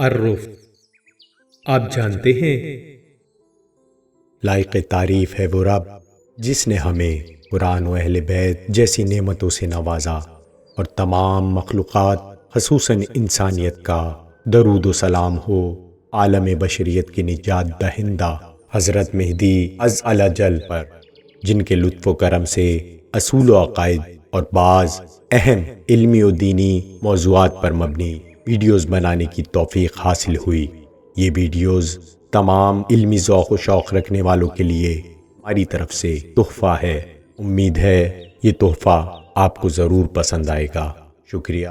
تعارف۔ آپ جانتے ہیں لائق تعریف ہے وہ رب جس نے ہمیں قرآن و اہل بیت جیسی نعمتوں سے نوازا اور تمام مخلوقات خصوصاً انسانیت کا درود و سلام ہو عالم بشریت کی نجات دہندہ حضرت مہدی عز الجل پر، جن کے لطف و کرم سے اصول و عقائد اور بعض اہم علمی و دینی موضوعات پر مبنی ویڈیوز بنانے کی توفیق حاصل ہوئی۔ یہ ویڈیوز تمام علمی ذوق و شوق رکھنے والوں کے لیے ہماری طرف سے تحفہ ہے۔ امید ہے یہ تحفہ آپ کو ضرور پسند آئے گا۔ شکریہ۔